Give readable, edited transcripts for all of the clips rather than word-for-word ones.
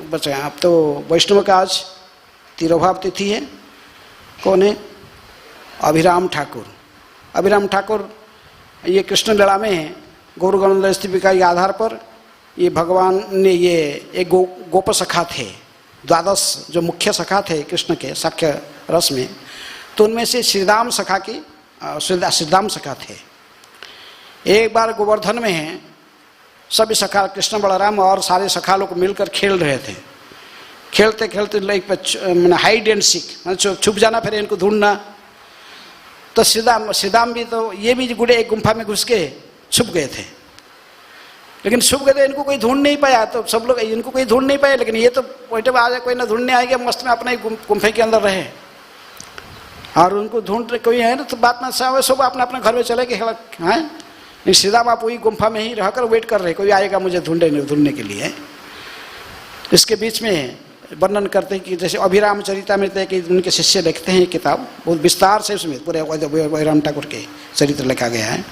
बचे। अब तो वैष्णव का आज तिरुभाव तिथि है। कौन है? अभिराम ठाकुर। अभिराम ठाकुर ये कृष्ण लीला में गौर गणोदय स्तुतिका के आधार पर ये भगवान ने ये एक गोप सखा थे, 12 जो मुख्य सखा थे कृष्ण के साख्य रस में, तो उनमें से श्रीदाम सखा की श्रीदाम सखा थे। एक बार गोवर्धन में सभी सखा कृष्ण बलराम और सारे सखा लोग मिलकर खेल रहे थे। खेलते खेलते लाइक मैंने हाइड एंड सीक, छुप जाना, फिर इनको ढूंढना। तो श्रीदाम भी तो ये भी गुड़े एक गुम्फा में घुस के छुप गए थे, लेकिन छुप गए थे, इनको कोई ढूंढ नहीं पाया। तो सब लोग इनको कोई ढूंढ नहीं पाए, लेकिन ये तो बैठे आ जाए, कोई ना ढूंढने आएगा, मस्त में अपने गुम्फे के अंदर रहे। और उनको ढूंढ कोई है ना तो बात ना सब अपने अपने घर में चले गए हैं। श्रीदाम आप वही गुम्फा में ही रहकर वेट कर रहे, कोई आएगा मुझे ढूंढने के लिए। इसके बीच में वर्णन करते हैं कि जैसे अभिराम चरितमृत कि उनके शिष्य लिखते हैं किताब, बहुत विस्तार से उसमें पूरे अभिराम ठाकुर के चरित्र लिखा गया है।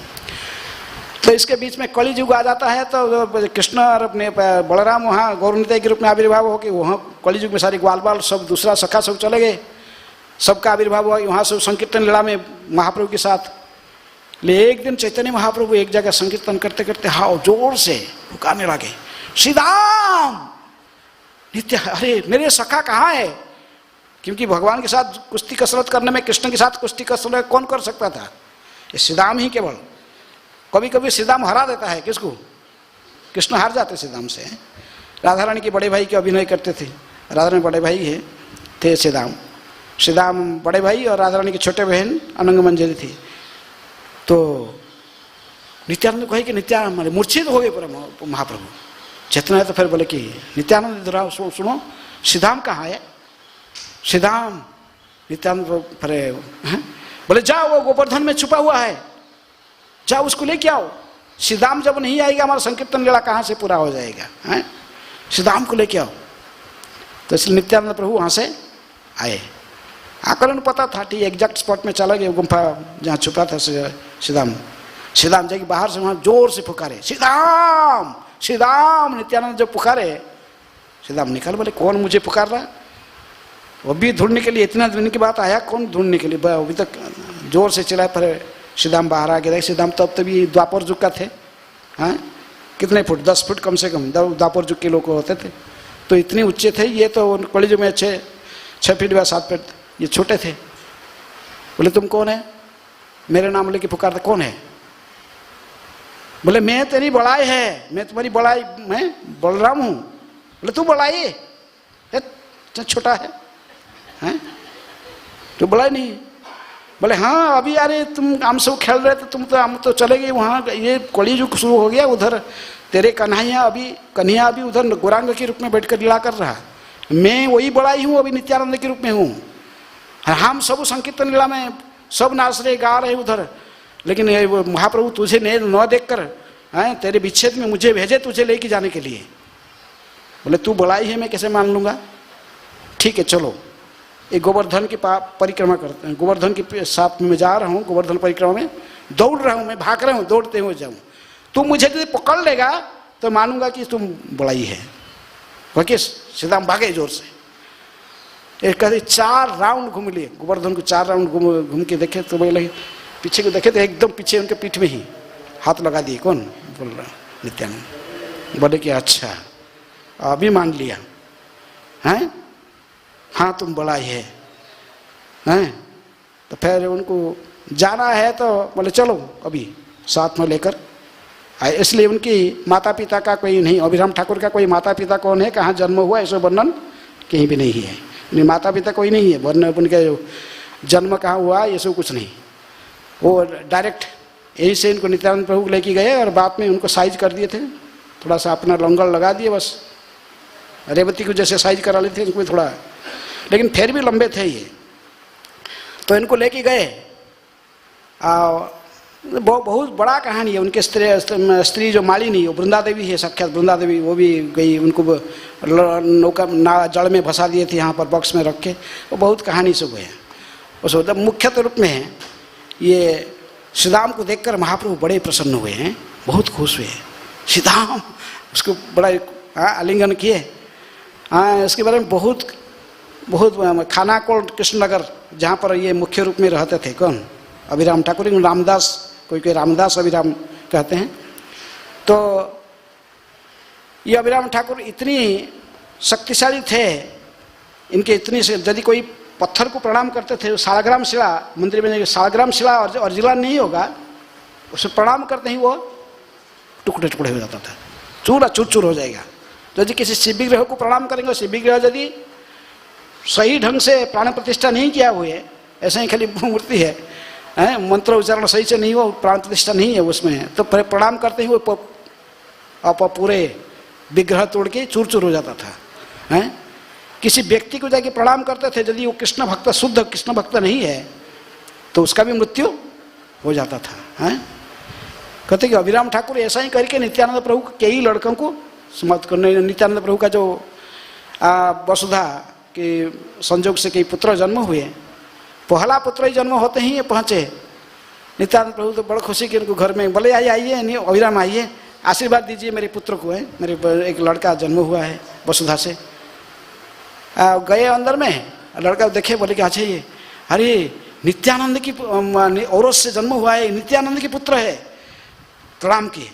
तो इसके बीच में कली युग आ जाता है, तो कृष्ण और अपने बलराम वहाँ गौरनिताई के रूप में आविर्भाव हो के वहाँ कली युग में सारी ग्वाल बाल सब दूसरा सखा सब चले गए, सबका आविर्भाव हुआ वहाँ से संकीर्तन लीला में महाप्रभु के साथ। ले एक दिन चैतन्य महाप्रभु एक जगह संकीर्तन करते करते हाँ जोर से पुकारने लगे, श्रीदाम नित्य, अरे मेरे सखा कहाँ है? क्योंकि भगवान के साथ कुश्ती कसरत करने में, कृष्ण के साथ कुश्ती कसरत कौन कर सकता था? ये श्रीदाम ही केवल। कभी कभी श्रीदाम हरा देता है किसको? कृष्ण हार जाते श्रीदाम से। राधा रानी के बड़े भाई के अभिनय करते थे, राधा रानी बड़े भाई है थे श्रीदाम बड़े भाई और राधा रानी की छोटे बहन अनंग मंजरी थी। तो नित्यानंद कहे कि नित्यानंद मूर्छित हो गए पूरा महाप्रभु। चेतना है तो फिर बोले कि नित्यानंद इधर आओ, सुनो श्रीदाम कहाँ है? श्रीदाम नित्यानंद बोले जाओ वो गोवर्धन में छुपा हुआ है, जाओ उसको लेके आओ। श्रीदाम जब नहीं आएगा हमारा संकीर्तन लीला कहाँ से पूरा हो जाएगा? हैं, श्रीदाम को लेके आओ। तो इसलिए नित्यानंद प्रभु वहाँ से आए। आकर उन्हें पता था ठीक एग्जैक्ट स्पॉट में चला गया, गुम्फा जहाँ छुपा था श्रीदाम। श्रीदाम जाके बाहर से वहाँ जोर से पुकारे, श्रीदाम श्रीदाम। नित्यानंद जब पुकारे, श्रीदाम निकल, बोले कौन मुझे पुकार रहा? वो भी ढूंढने के लिए, इतना दिन के बाद आया कौन ढूंढने के लिए? अभी तक जोर से चिल्लाए, पर श्रीदाम बाहर आ गया। श्रीदाम तभी द्वापर युग का थे। हाँ, कितने फुट? 10 फुट कम से कम द्वापर युग के लोग होते थे, तो इतने ऊंचे थे। ये तो कॉलेज में 6 फीट या 7 फीट, ये छोटे थे। बोले तुम कौन है? मेरे नाम लेके पुकारते, कौन है? बोले मैं तेरी बड़ाई है, मैं तुम्हारी बड़ाई, मैं बलराम हूँ। बोले तू बड़ाई छोटा है, हैं? तो बड़ाई नहीं। बोले हाँ अभी यार तुम हम सब खेल रहे थे, हम तो चले गए वहाँ, ये कली युग शुरू हो गया। उधर तेरे कन्हैया अभी उधर गौरांग के रूप में बैठकर लीला कर रहा, मैं वही बड़ाई हूँ, अभी नित्यानंद के रूप में हूँ। हम सब संकीर्तन लीला में सब नाच रहे गा रहे उधर, लेकिन वो महाप्रभु तुझे न देख कर हैं तेरे विच्छेद में मुझे भेजे तुझे लेके जाने के लिए। बोले तू बड़ाई है, मैं कैसे मान लूँगा? ठीक है चलो एक गोवर्धन की परिक्रमा करते हैं। गोवर्धन के साथ में मैं जा रहा हूँ, गोवर्धन परिक्रमा में दौड़ रहा हूँ, मैं भाग रहा हूँ, दौड़ते हुए जाऊँ। तू मुझे यदि पकड़ लेगा तो मानूंगा कि तुम बड़ाई है। ओके, श्रीदाम भागे जोर से। एक कहते 4 राउंड घूम लिए गोवर्धन को, 4 राउंड घूम के देखे तो बोले पीछे को देखे तो एकदम पीछे उनके पीठ में ही हाथ लगा दिए। कौन बोल रहा? नित्यानंद। बोले कि अच्छा अभी मान लिया हैं, हाँ तुम बड़ा ही है, हैं? तो फिर उनको जाना है तो बोले चलो अभी साथ में लेकर आए। इसलिए उनकी माता पिता का कोई नहीं, अभिराम ठाकुर का कोई माता पिता कौन है, कहाँ जन्म हुआ, ऐसा वर्णन कहीं भी नहीं है। उनके माता पिता कोई नहीं है, वर्णन उनके जन्म कहाँ हुआ ये सब कुछ नहीं। वो डायरेक्ट यहीं से इनको नित्यानंद प्रभु लेके गए और बाद में उनको साइज कर दिए थे, थोड़ा सा अपना लंगर लगा दिए, बस रेवती को जैसे साइज करा लेते थे इनको थोड़ा, लेकिन फिर भी लंबे थे ये। तो इनको लेके गए। बहुत बड़ा कहानी है। उनके स्त्री जो मालिनी, वो वृंदा देवी है, साक्षात वृंदा देवी, वो भी गई, उनको नौका जड़ में फंसा दिए थे यहाँ पर बॉक्स में रख के। वो बहुत कहानी सब है। उस मुख्य रूप में ये श्रीदाम को देखकर महाप्रभु बड़े प्रसन्न हुए हैं, बहुत खुश हुए। श्रीदाम उसको बड़ा आलिंगन किए हाँ, इसके बारे में बहुत बहुत खानाकोल कृष्णनगर जहाँ पर ये मुख्य रूप में रहते थे, कौन, अभिराम ठाकुर, रामदास, कोई रामदास अभिराम कहते हैं। तो ये अभिराम ठाकुर इतनी शक्तिशाली थे, इनके इतनी से यदि कोई पत्थर को प्रणाम करते थे, सालग्राम शिला मंदिर में, सालग्राम शिला ओरिजिनल नहीं होगा, उसे प्रणाम करते ही वो टुकड़े टुकड़े हो जाता था, चूर चूर हो जाएगा। यदि किसी शिव विग्रह को प्रणाम करेंगे, शिव विग्रह यदि सही ढंग से प्राण प्रतिष्ठा नहीं किया हुए, ऐसे ही खाली मूर्ति है, मंत्र उच्चारण सही से नहीं हो, प्राण प्रतिष्ठा नहीं है उसमें, तो प्रणाम करते ही वो आप पूरे विग्रह तोड़ के चूर चूर हो जाता था। किसी व्यक्ति को जाके प्रणाम करते थे, यदि वो कृष्ण भक्त, शुद्ध कृष्ण भक्त नहीं है, तो उसका भी मृत्यु हो जाता था। कहते कि अभिराम ठाकुर ऐसा ही करके नित्यानंद प्रभु कई लड़कों को समाप्त करने, नित्यानंद प्रभु का जो वसुधा के संयोग से कई पुत्र जन्म हुए, पहला पुत्र ही जन्म होते ही पहुँचे नित्यानंद प्रभु, तो बड़ा खुशी कि उनको घर में बोले आइए नहीं अभिराम आइए, आशीर्वाद दीजिए मेरे पुत्र को, है मेरे एक लड़का जन्म हुआ है वसुधा से। गए अंदर में, लड़का देखे, बोले कि अच्छा ये अरे नित्यानंद की औरत से जन्म हुआ है, नित्यानंद की पुत्र है, प्रणाम किए।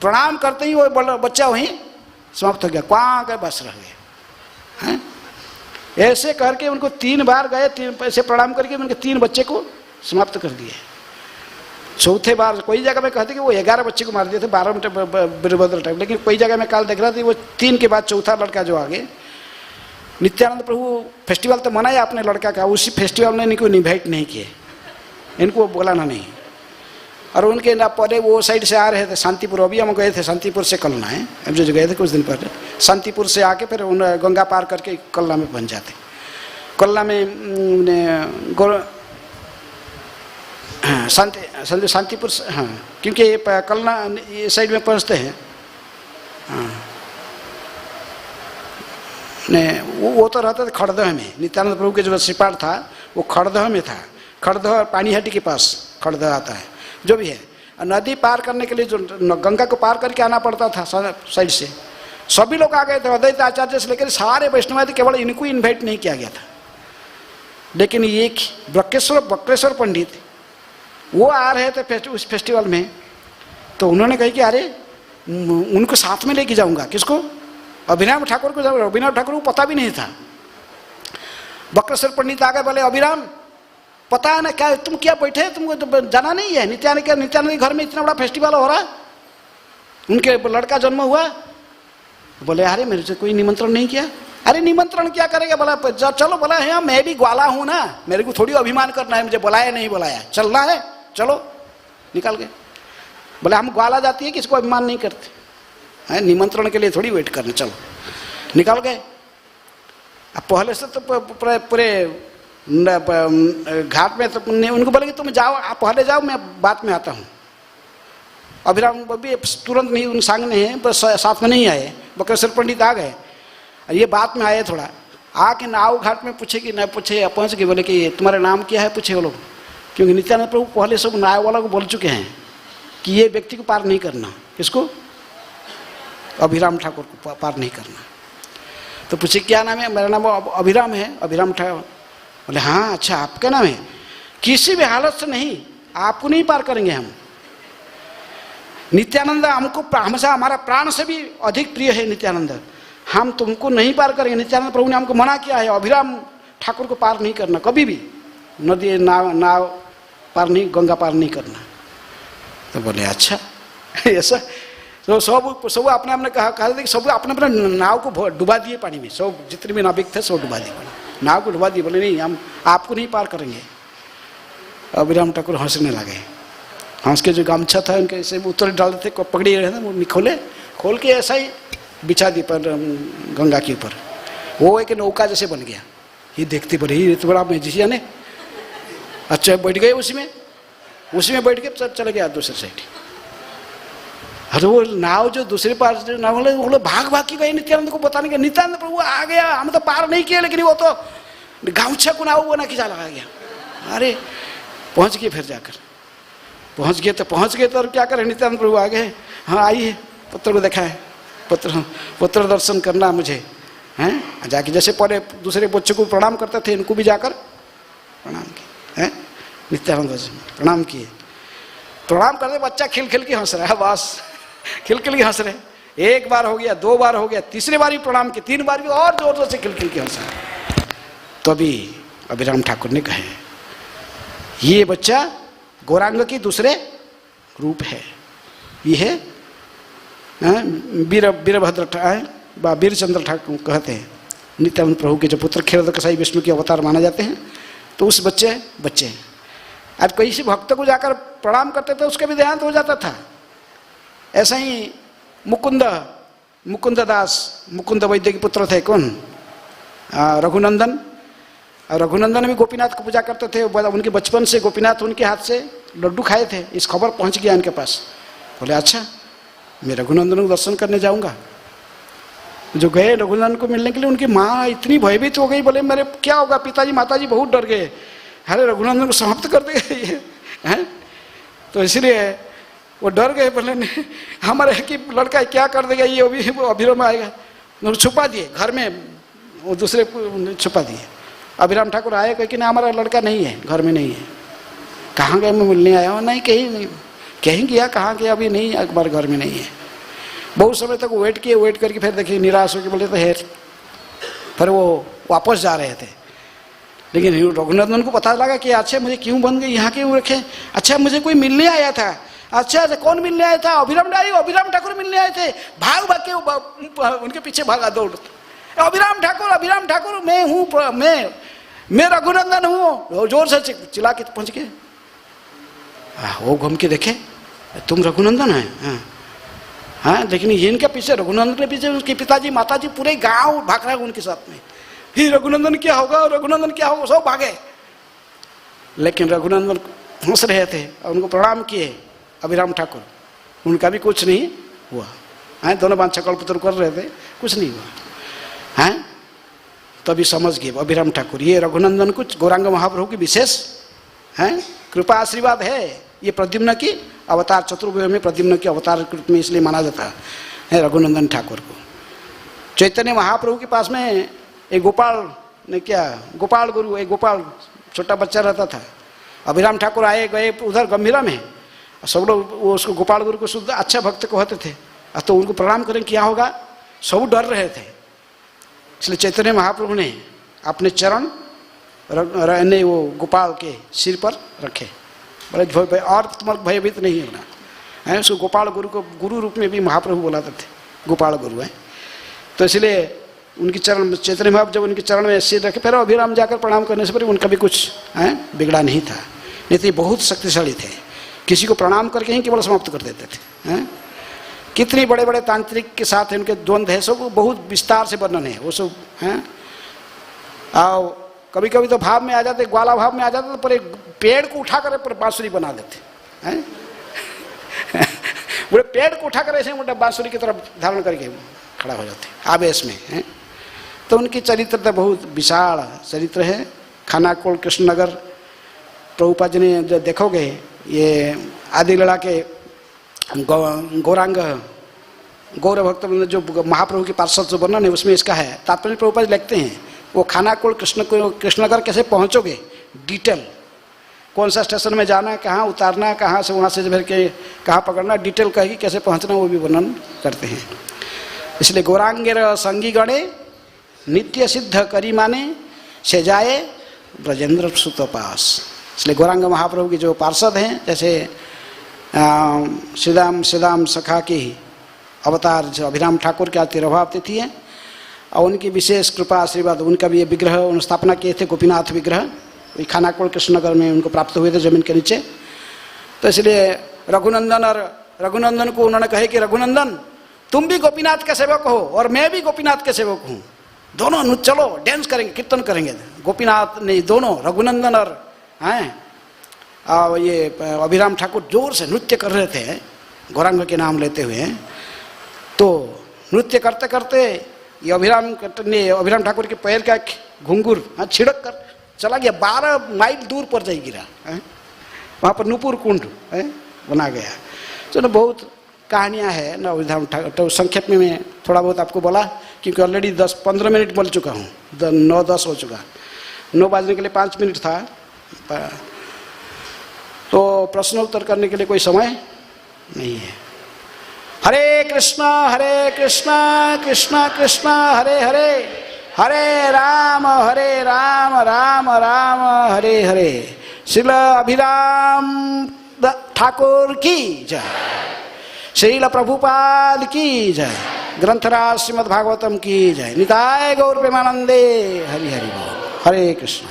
प्रणाम करते ही वो बच्चा वहीं समाप्त हो गया, क्वां गए बस रह गए। ऐसे करके उनको 3 बार गए, 3 पैसे प्रणाम करके उनके 3 बच्चे को समाप्त कर दिए। चौथे बार कोई जगह में कहते कि वो 11 बच्चे को मार दिए थे, 12 मिनट वीरभद्र टाइम, लेकिन कोई जगह में काल देख रहा था वो 3 के बाद चौथा लड़का जो आगे, नित्यानंद प्रभु फेस्टिवल तो मनाया अपने लड़का का, उसी फेस्टिवल में इनको इन्वाइट नहीं किए, इनको बुलाना नहीं। और उनके ना पहले वो साइड से आ रहे थे शांतिपुर, अभी हम गए थे शांतिपुर से कलना है, अब जो गए थे कुछ दिन पहले, शांतिपुर से आके फिर उन गंगा पार करके कलना में पहुंच जाते। कलना में शांतिपुर से, हाँ, क्योंकि ये कलना ये साइड में पहुंचते हैं। हाँ, नहीं वो तो रहता था खड़दह में, नित्यानंद प्रभु के जो सिपाड़ था वो खड़दह में था, खड़दह पानीहाटी के पास खड़दह आता है, जो भी है। नदी पार करने के लिए जो गंगा को पार करके आना पड़ता था साइड से, सभी लोग आ गए थे, अद्वैत आचार्य से लेकर सारे वैष्णव थे, केवल इनको इन्वाइट नहीं किया गया था। लेकिन ये बक्रेश्वर पंडित वो आ रहे थे उस फेस्टिवल में, तो उन्होंने कहा कि अरे उनको साथ में लेके जाऊंगा, किसको, अभिराम ठाकुर को। अभिराम ठाकुर को पता भी नहीं था। बक्रेश्वर पंडित आ गए, बोले अभिराम पता है ना क्या, तुम क्या बैठे, तुमको तो जाना नहीं है, नित्यानंद के घर में इतना बड़ा फेस्टिवल हो रहा है, उनके लड़का जन्म हुआ। बोले अरे मेरे से कोई निमंत्रण नहीं किया। अरे निमंत्रण क्या करेगा, बोला चलो, बोला है मैं भी ग्वाला हूँ ना, मेरे को थोड़ी अभिमान करना है, मुझे बुलाया नहीं बुलाया, चलना है चलो, निकल गए। बोले हम ग्वाला जाती है किसको अभिमान नहीं करते हैं, निमंत्रण के लिए थोड़ी वेट करना, चलो निकल गए। अब पहले से तो पूरे घाट में तो उनको बोले कि तुम जाओ, आप पहले जाओ, मैं बाद में आता हूँ। अभिराम भी तुरंत नहीं उन सामने हैं, बस साथ में नहीं आए, बक्रेश्वर पंडित आ गए, ये बात में आए थोड़ा, आके नाव घाट में पूछे कि न पूछे, पहुँच गए, बोले कि तुम्हारा नाम क्या है, पूछे वो लोग, क्योंकि नित्यानंद प्रभु पहले सब नाव वाला को बोल चुके हैं कि ये व्यक्ति को पार नहीं करना, किसको, अभिराम ठाकुर को पार नहीं करना। तो पूछे क्या नाम है, मेरा नाम अभिराम है, अभिराम ठाकुर। बोले हाँ अच्छा आपका नाम है, किसी भी हालत से नहीं, आपको नहीं पार करेंगे हम, नित्यानंद हमको हमेशा हमारा प्राण से भी अधिक प्रिय है नित्यानंद, हम तुमको नहीं पार करेंगे। नित्यानंद प्रभु ने हमको मना किया है, अभिराम ठाकुर को पार नहीं करना, कभी भी नदी नाव पार नहीं, गंगा पार नहीं करना। तो बोले अच्छा ऐसा, तो सब अपने अपने कहा कि सब अपने अपने नाव को डुबा दिए पानी में, सब जितने भी नाविक थे सब डुबा दिए, नाव को डुबा दिए। बोले नहीं हम आपको नहीं पार करेंगे। अभिराम ठाकुर हंसने लगे, हंस के जो गमछा था उनके ऐसे उत्तर डाल थे, पकड़ी रहे थे, वो खोल के ऐसा ही बिछा दी पर गंगा के ऊपर, वो एक नौका जैसे बन गया। ये देखते बोले ये तो बड़ा मैजिशियन है। अच्छा बैठ गए उसी में बैठ के चले गया दूसरे साइड। अरे वो नाव जो दूसरे पार जो नाव वाले वो लोग भाग के गए नित्यानंद को बताने के, नित्यानंद प्रभु आ गया, हम तो पार नहीं किए, लेकिन वो तो गाँछा को नाव बना खींचा लगा गया। अरे पहुंच गए, फिर जाकर पहुंच गए तो और क्या करें, नित्यानंद प्रभु आ गए, हाँ आइए पुत्र को देखा है, पुत्र दर्शन करना मुझे, हैं, जाके जैसे पहले दूसरे बच्चों को प्रणाम करते थे, इनको भी जाकर प्रणाम किए हैं, नित्यानंद जी प्रणाम किए। प्रणाम करते बच्चा खिल खिल के हंस रहा है, बस खिल खिल के हंस रहे। एक बार हो गया, 2 बार हो गया, तीसरी बार भी प्रणाम किए, 3 बार भी और जोर जोर से खिल खिल के हंस रहा है। तो अभी अभिराम ठाकुर ने कहे ये बच्चा गौरांग की दूसरे रूप है, ये है वीरभद्र वीरचंद्र ठाकुर कहते हैं, नित्यानंद प्रभु के जो पुत्र क्षीरोद कसाई विष्णु के अवतार माने जाते हैं। तो उस बच्चे हैं। आज कोई से भक्त को जाकर प्रणाम करते थे, उसका भी देहांत हो जाता था। ऐसा ही मुकुंद दास, मुकुंद वैद्य के पुत्र थे, कौन? रघुनंदन। रघुनंदन भी गोपीनाथ को पूजा करते थे। उनके बचपन से गोपीनाथ उनके हाथ से लड्डू खाए थे। इस खबर पहुंच गया इनके पास। बोले अच्छा मैं रघुनंदन को दर्शन करने जाऊंगा। जो गए रघुनंदन को मिलने के लिए, उनकी माँ इतनी भयभीत हो गई, बोले मेरे क्या होगा, पिताजी माताजी बहुत डर गए, अरे रघुनंदन को समाप्त कर देगा ये हैं। तो इसलिए वो डर गए, बोले हमारे कि लड़का क्या कर देगा ये, अभिराम आएगा। उन्होंने छुपा दिए घर में, वो दूसरे को छुपा दिए। अभिराम ठाकुर आए कि ना हमारा लड़का नहीं है, घर में नहीं है। कहाँ गए, मैं मिलने आया हूँ। नहीं कहीं नहीं, कहीं गया, कहाँ गया, अभी नहीं, अकबर घर में नहीं है। बहुत समय तक वेट किए, वेट करके फिर देखिए निराश होकर बोले तो है, फिर वो वापस जा रहे थे। लेकिन रघुनंदन को पता लगा कि अच्छा मुझे क्यों बन गए, यहाँ क्यों रखे, अच्छा मुझे कोई मिलने आया था। अच्छा कौन मिलने आया था? अभिराम ठाकुर मिलने आए थे। भाग भाग के उनके पीछे भागा, दौड़, अभिराम ठाकुर मैं हूँ, मैं रघुनंदन हूँ। जोर से चिल्ला के पहुँच गए। वो घूम के देखे तुम रघुनंदन है। हाँ, लेकिन ये इनके पीछे, रघुनंदन के पीछे उनके पिताजी माताजी पूरे गांव भाग रहा है उनके साथ में। ही रघुनंदन क्या होगा, रघुनंदन क्या होगा, सब भागे। लेकिन रघुनंदन हंस रहे थे और उनको प्रणाम किए अभिराम ठाकुर, उनका भी कुछ नहीं हुआ है। दोनों बांध कल्पतरु कर रहे थे, कुछ नहीं हुआ है। तभी समझ गए अभिराम ठाकुर ये रघुनंदन कुछ गौरांग महाप्रभु की विशेष है कृपा आशीर्वाद है। ये प्रद्युम्न की अवतार, चतुर्भुज में प्रद्युम्न के अवतार के रूप में इसलिए माना जाता है रघुनंदन ठाकुर को। चैतन्य महाप्रभु के पास में एक गोपाल ने क्या, गोपाल गुरु, एक गोपाल छोटा बच्चा रहता था। अभिराम ठाकुर आए गए उधर गंभीरा में, सब लोग वो उसको गोपाल गुरु को शुद्ध अच्छा भक्त कहते थे। तो उनको प्रणाम करें क्या होगा, सब डर रहे थे। इसलिए चैतन्य महाप्रभु ने अपने चरण ने वो गोपाल के सिर पर रखे। बोले भय और तुम्हारा भयभीत नहीं होना है। उसको गोपाल गुरु को गुरु रूप में भी महाप्रभु बोलाते थे, गोपाल गुरु है। तो इसलिए उनकी चरण, चैतन्य महाप्रभु जब उनके चरण में सिर रखे, फिर अभिराम जाकर प्रणाम करने से पहले उनका भी कुछ बिगड़ा नहीं था। नहीं तो बहुत शक्तिशाली थे, किसी को प्रणाम करके ही केवल समाप्त कर देते थे हैं। कितने बड़े बड़े तांत्रिक के साथ उनके द्वंद्व है, सब बहुत विस्तार से वर्णन है वो सब हैं। और कभी कभी तो भाव में आ जाते, ग्वाला भाव में आ जाते, तो पर एक पेड़ को उठाकर पर बांसुरी बना देते हैं। पूरे पेड़ को उठाकर ऐसे मोटा बांसुरी की तरफ धारण करके खड़ा हो जाते आवेश में हैं। तो उनकी चरित्र तो बहुत विशाल चरित्र है। खानाकुल कृष्णनगर प्रभुपाद जी ने जो देखोगे, ये आदि लड़ा के गौरांग गौर भक्त जो महाप्रभु के पार्षद जो वर्णन है उसमें इसका है। तात्पर्य प्रभुपाद लिखते हैं वो खानाकुल कृष्णनगर कैसे पहुँचोगे, डिटेल कौन सा स्टेशन में जाना है, कहाँ उतारना है, कहाँ से वहाँ से भर के कहाँ पकड़ना, डिटेल कहेगी कैसे पहुँचना, वो भी वर्णन करते हैं। इसलिए गौरांगेर संगी गणे नित्य सिद्ध करी माने से जाए ब्रजेंद्र सुतपास। इसलिए गौरांग महाप्रभु के जो पार्षद हैं, जैसे श्रीदाम सखा की अवतार जो अभिराम ठाकुर के तिरुभाव तिथि है, और उनकी विशेष कृपा आशीर्वाद, उनका भी ये विग्रह स्थापना किए थे, गोपीनाथ विग्रह खानाकुल कृष्णनगर में उनको प्राप्त हुए थे जमीन के नीचे। तो इसलिए रघुनंदन को उन्होंने कहे कि रघुनंदन तुम भी गोपीनाथ के सेवक हो और मैं भी गोपीनाथ के सेवक हूँ, दोनों चलो डांस करेंगे, कीर्तन करेंगे। गोपीनाथ नहीं, दोनों रघुनंदन और ये अभिराम ठाकुर जोर से नृत्य कर रहे थे गौरांग के नाम लेते हुए। तो नृत्य करते करते ये अभिराम ठाकुर के पैर का घुंघरू छिड़क कर चला गया, 12 माइल दूर पर जाई गिरा। वहाँ पर नुपुर कुंड बना गया। तो बहुत कहानियाँ हैं ना अभिराम ठाकुर। तो संक्षेप में मैं थोड़ा बहुत आपको बोला क्योंकि ऑलरेडी 10-15 मिनट बोल चुका हूँ, 9-10 हो चुका, 9 बजने के लिए 5 मिनट था, तो प्रश्नोत्तर करने के लिए कोई समय नहीं है। हरे कृष्णा कृष्णा कृष्णा हरे हरे, हरे राम राम राम हरे हरे। श्रील अभिराम ठाकुर की जय, श्रील प्रभुपाद की जय, ग्रंथराज श्रीमद् भागवतम की जय। निताय गौर प्रेमानंदे, हरि हरि बोल। हरे कृष्ण।